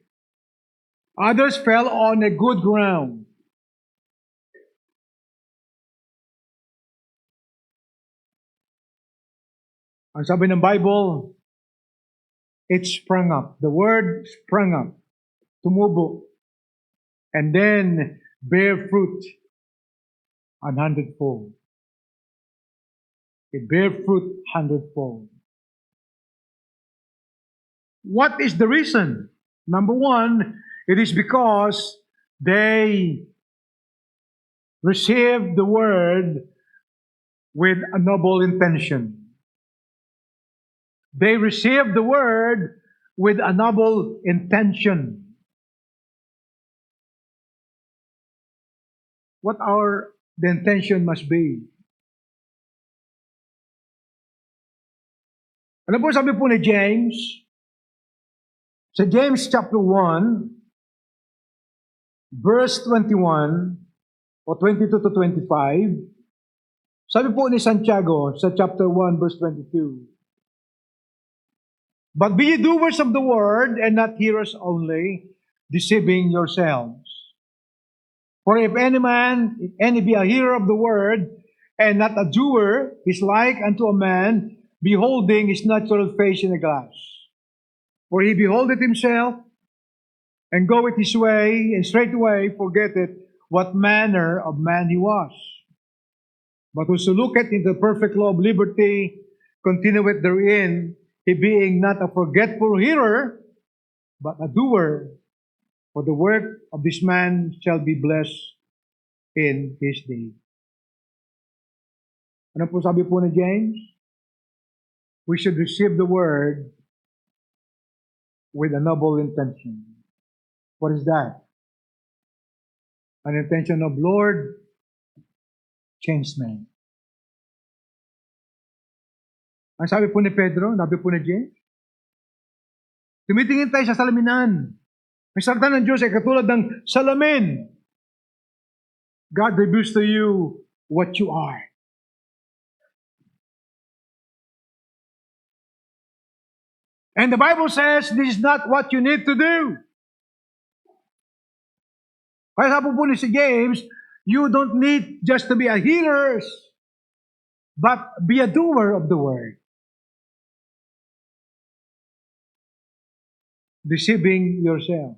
Others fell on a good ground. Ang sabi ng Bible, it sprang up. The word sprang up. Tumubo. And then bear fruit 100-fold. It bear fruit 100-fold. What is the reason? Number one, it is because they received the word with a noble intention. They received the word with a noble intention. What the intention must be? Ano po sabi po ni James? Sa James chapter 1, verse 21 o 22 to 25, sabi po ni Santiago sa chapter 1, verse 22, "But be ye doers of the word, and not hearers only, deceiving yourselves. For if any be a hearer of the word, and not a doer, is like unto a man beholding his natural face in a glass. For he beholdeth himself, and goeth his way, and straightway forgetteth what manner of man he was. But whoso looketh into the perfect law of liberty, continueth therein, he being not a forgetful hearer, but a doer, for the work of this man shall be blessed in his day." Ano po sabi po ni James? We should receive the word with a noble intention. What is that? An intention of, Lord, change me. Ang sabi po ni Pedro, sabi po ni James, tumitingin tayo sa salaminan. Ang salita ng Diyos ay katulad ng salamin. God reveals to you what you are. And the Bible says this is not what you need to do. Kaya sabi po ni si James, you don't need just to be a hearer, but be a doer of the word. Deceiving yourself.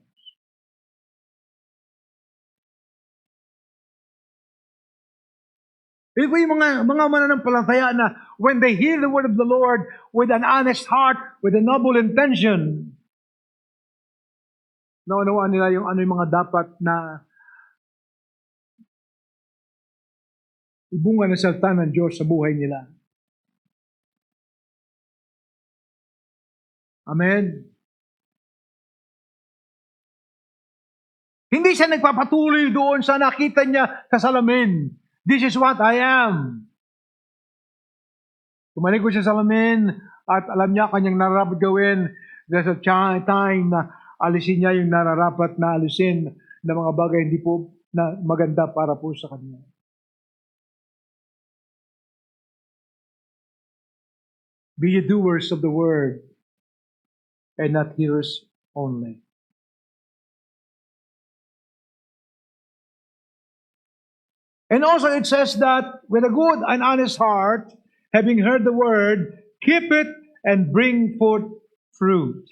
Ito yung mga mananampalataya na when they hear the word of the Lord with an honest heart, with a noble intention, naunawaan nila yung ano yung mga dapat na ibunga ng salita ng Diyos sa buhay nila. Amen? Hindi siya nagpapatuloy doon sa nakita niya sa salamin. This is what I am. Tumalikod siya sa salamin at alam niya kanyang nararapat gawin. There's a time na alisin niya yung nararapat na alisin na mga bagay hindi po na maganda para po sa kanya. Be ye doers of the word and not hearers only. And also it says that with a good and honest heart, having heard the word, keep it and bring forth fruit.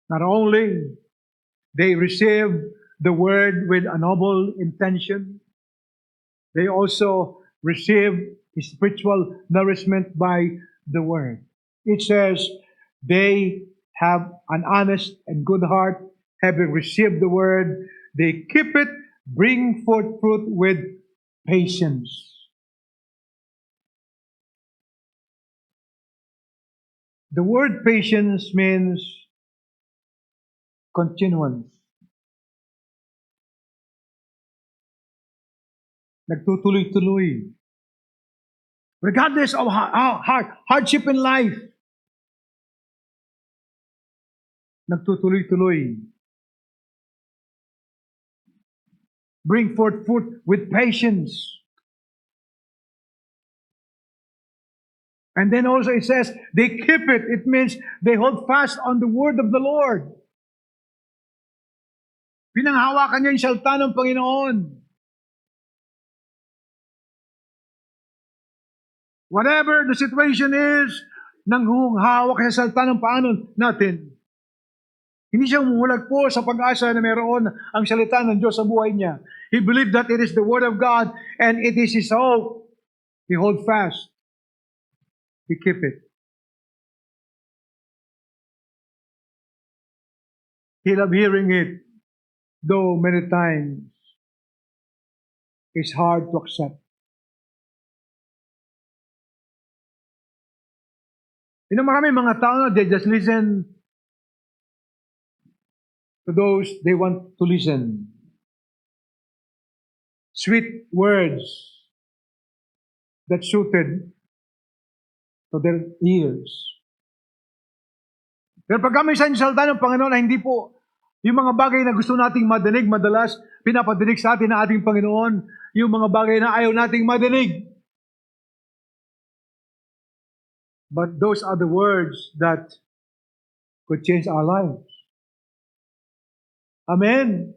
Not only they receive the word with a noble intention, they also receive spiritual nourishment by the word. It says they have an honest and good heart, having received the word, they keep it, bring forth fruit with patience. The word patience means continuance. Nagtutuloy-tuloy. Regardless of hardship in life, nagtutuloy-tuloy. Bring forth fruit with patience. And then also it says, they keep it. It means they hold fast on the word of the Lord. Pinanghawakan niya yung salita ng Panginoon. Whatever the situation is, nang hawak sa salita ng Panginoon natin. Hindi siya umuhulag po sa pag-asa na meron ang salita ng Diyos sa buhay niya. He believed that it is the Word of God and it is His hope. He hold fast. He keep it. He love hearing it, though many times it's hard to accept. You know, marami mga tao, they just listen to those they want to listen. Sweet words that suited to their ears. Pero pag kami sa salita ng Panginoon ay hindi po yung mga bagay na gusto nating madinig, madalas pinapadinig sa atin ng ating Panginoon, yung mga bagay na ayaw nating madinig. But those are the words that could change our lives. Amen.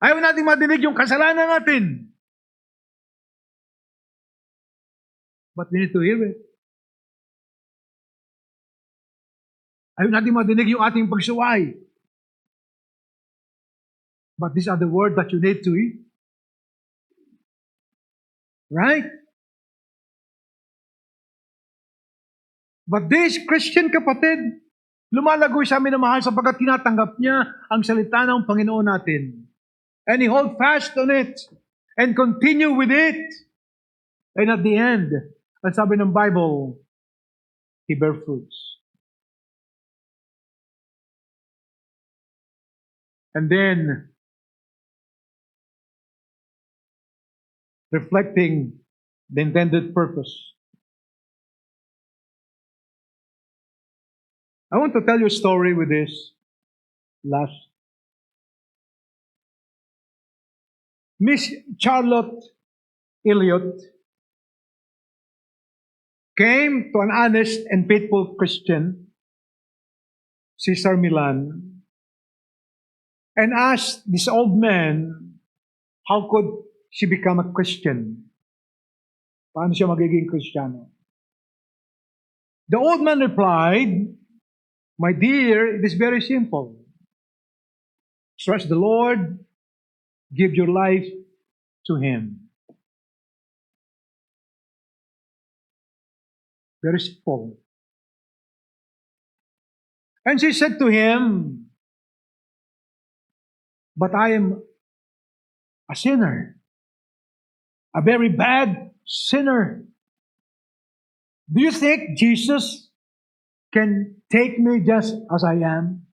Ayaw nating madinig yung kasalanan natin. But we need to hear it. Ayaw nating madinig yung ating pagsuway. But these are the words that you need to hear. Right? But this Christian kapatid, lumalagoy sa amin na mahal sapagkat tinatanggap niya ang salita ng Panginoon natin. And he hold fast on it and continue with it. And at the end, ang sabi ng Bible, he bear fruits. And then, reflecting the intended purpose. I want to tell you a story with this last. Miss Charlotte Elliott came to an honest and faithful Christian, Cesar Milan, and asked this old man, how could she become a Christian? Paano siya magiging Kristiyano? The old man replied, my dear, it is very simple. Trust the Lord, give your life to Him. Very simple. And she said to him, but I am a sinner, a very bad sinner. Do you think Jesus can take me just as I am?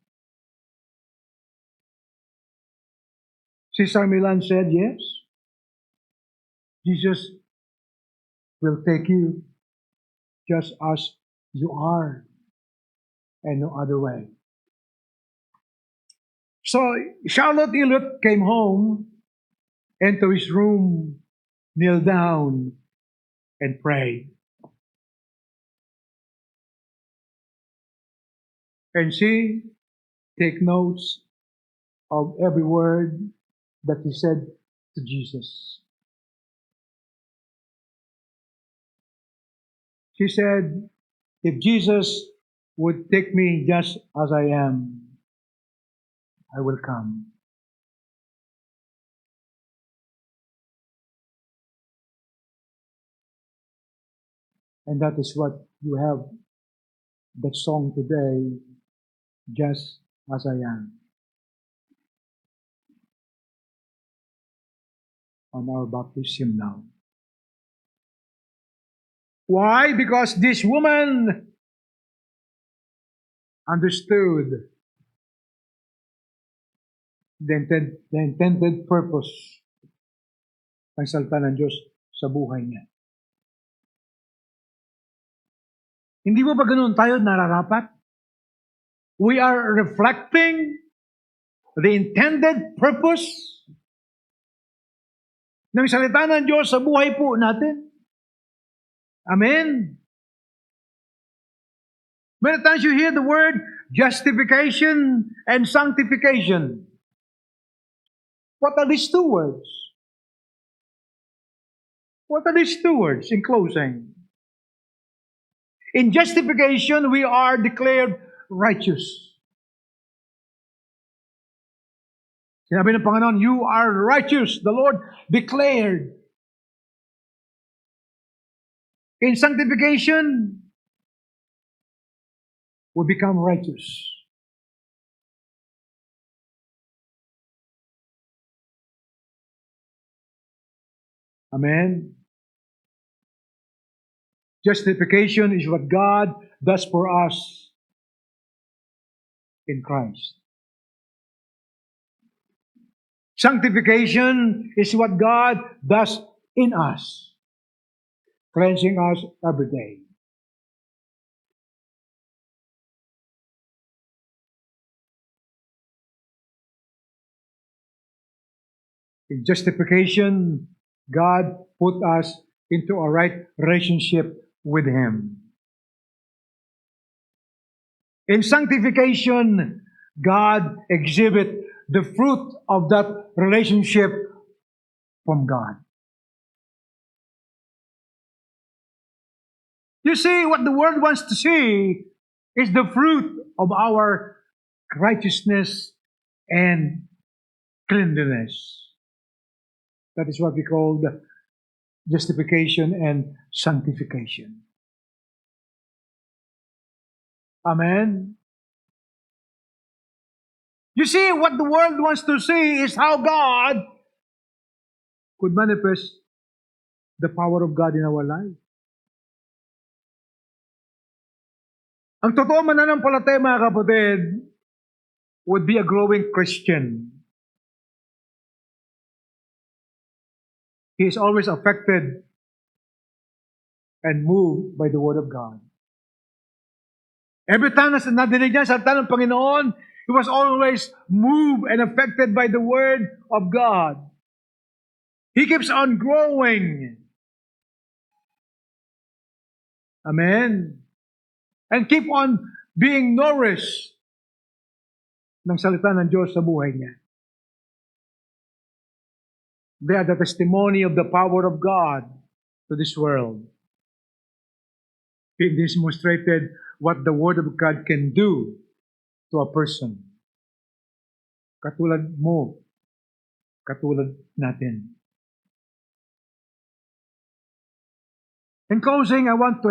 Cesar Milan said, yes. Jesus will take you just as you are and no other way. So Charlotte Elliott came home, into his room, kneel down, and pray. And she take notes of every word that he said to Jesus. She said, if Jesus would take me just as I am, I will come. And that is what you have, that song today, just as I am, on our baptism now. Why? Because this woman understood the intended purpose ng salita ng Diyos sa buhay niya. Hindi mo ba ganoon tayo nararapat? We are reflecting the intended purpose ng salita ng Diyos sa buhay po natin. Amen. Many times you hear the word justification and sanctification. What are these two words? What are these two words in closing? In justification, we are declared righteous. Sinabi ng Panginoon, you are righteous. The Lord declared. In sanctification, we become righteous. Amen. Justification is what God does for us in Christ. Sanctification is what God does in us, cleansing us every day. In justification, God put us into a right relationship with Him. In sanctification, God exhibit the fruit of that relationship from God. You see, what the world wants to see is the fruit of our righteousness and cleanliness. That is what we call the justification and sanctification. Amen. You see, what the world wants to see is how God could manifest the power of God in our life. Ang totoo mananampalataya, mga kapatid, would be a growing Christian. He is always affected and moved by the Word of God. Every time na nadinig niya sa salita ng Panginoon, he was always moved and affected by the Word of God. He keeps on growing. Amen. And keep on being nourished ng salita ng Diyos sa buhay niya. They are the testimony of the power of God to this world. It demonstrated what the Word of God can do to a person. Katulad mo, katulad natin. In closing, I want to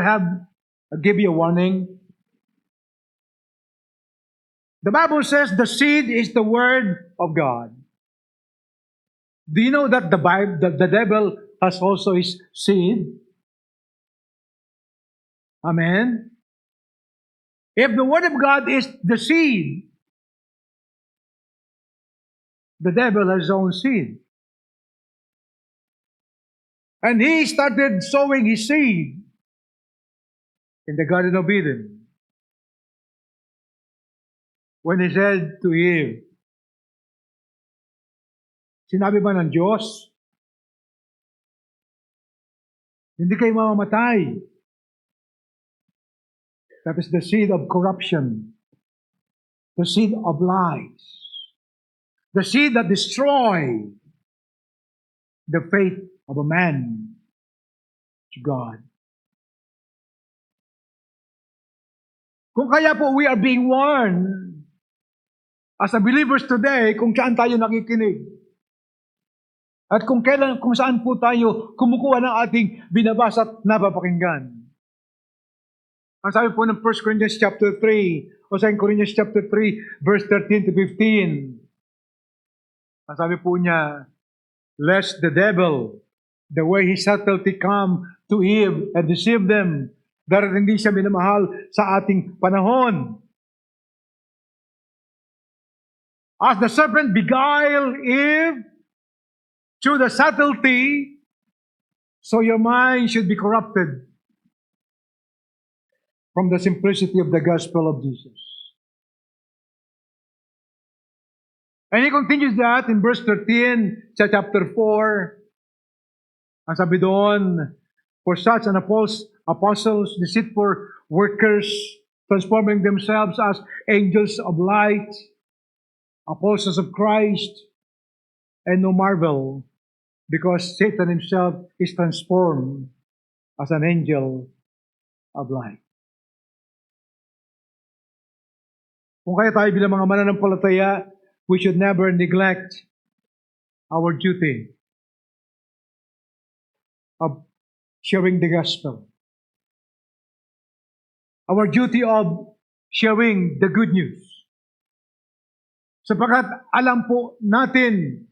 give you a warning. The Bible says the seed is the Word of God. Do you know that the devil has also his seed? Amen. If the Word of God is the seed, the devil has his own seed. And he started sowing his seed in the Garden of Eden. When he said to Eve, sinabi ba ng Diyos, hindi kayo mamamatay. That is the seed of corruption, the seed of lies, the seed that destroys the faith of a man to God. Kung kaya po we are being warned as a believers today kung saan tayo nakikinig. At kung saan po tayo kumukuha ng ating binabasa at napapakinggan. Ang sabi po ng 1 Corinthians chapter 3 o 2 Corinthians chapter 3 verse 13 to 15. Ang sabi po niya, lest the devil, the way he subtlety come to Eve and deceive them, dahil hindi siya minamahal sa ating panahon. As the serpent beguiled Eve through the subtlety, so your mind should be corrupted from the simplicity of the gospel of Jesus. And he continues that in verse 13 sa chapter 4. Ang sabi doon, for such an apostles, deceitful workers, transforming themselves as angels of light, apostles of Christ, and no marvel, because Satan himself is transformed as an angel of light. Kung kaya tayo bilang mga mananampalataya, we should never neglect our duty of sharing the gospel. Our duty of sharing the good news. Sapagkat alam po natin,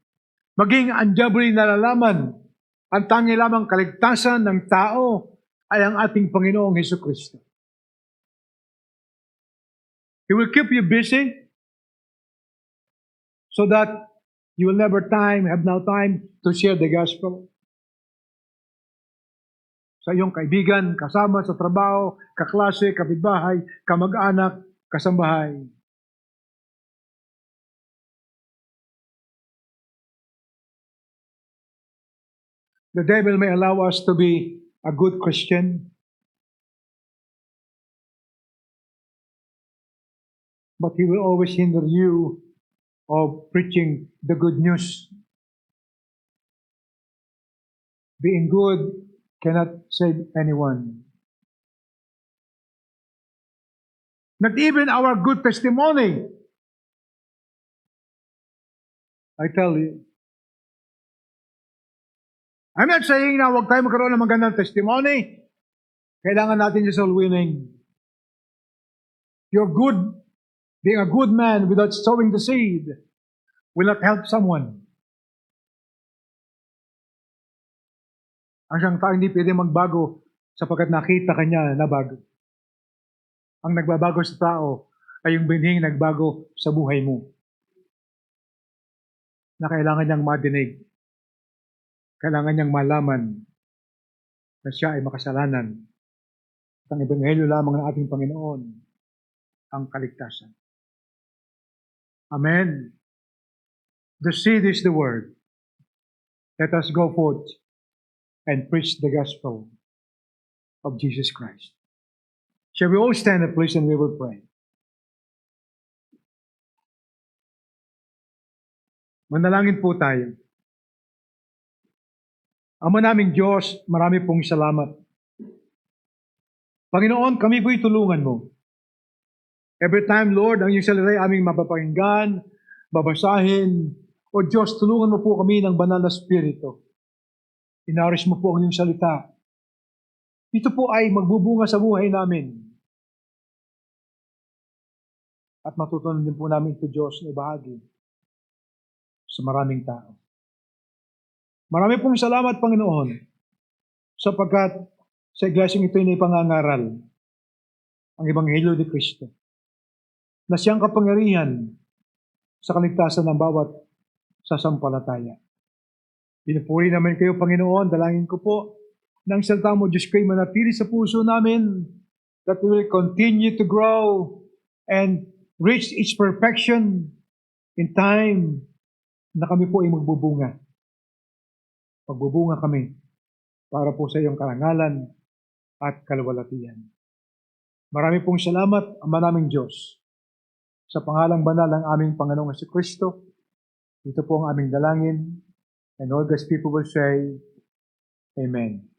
maging anjabri nalalaman, ang tangi lamang kaligtasan ng tao ay ang ating Panginoong Hesukristo. He will keep you busy so that you will never have no time to share the gospel. Sa iyong kaibigan, kasama sa trabaho, kaklase, kapitbahay, kamag-anak, kasambahay. The devil may allow us to be a good Christian, but he will always hinder you of preaching the good news. Being good cannot save anyone. Not even our good testimony. I tell you. I'm not saying na huwag tayo magkaroon ng magandang testimony. Kailangan natin yung soul winning. You're good. Being a good man without sowing the seed will not help someone. Ang siyang tao hindi pwede magbago sapagkat nakita kanya na bago. Ang nagbabago sa tao ay yung binhing nagbago sa buhay mo. Na kailangan niyang madinig. Kailangan niyang malaman na siya ay makasalanan. At ang ebanghelyo lamang ng ating Panginoon ang kaligtasan. Amen. The seed is the word. Let us go forth and preach the gospel of Jesus Christ. Shall we all stand up, please, and we will pray. Manalangin po tayo. Ama naming Diyos, marami pong salamat. Panginoon, kami po'y tulungan mo. Every time, Lord, ang iyong salita ay aming mapapakinggan, babasahin, o Diyos, tulungan mo po kami ng banal na spirito. Inaris mo po ang iyong salita. Ito po ay magbubunga sa buhay namin. At matutunan din po namin ito, Diyos, na ibahagi sa maraming tao. Marami pong salamat, Panginoon, sapagkat sa iglesyang ito ay pangangaral ang Ebanghelyo ni Kristo na siyang kapangyarihan sa kaligtasan ng bawat sasampalataya. Pinupuri namin kayo, Panginoon, dalangin ko po na ang salita mo, Diyos ko, ay manatili sa puso namin, that we will continue to grow and reach its perfection in time na kami po ay magbubunga. Magbubunga kami para po sa iyong karangalan at kalwalatian. Marami pong salamat, Ama naming Diyos, sa pangalang banal ng aming Panginoong Jesucristo. Ito po ang aming dalangin. And all God's people will say, Amen.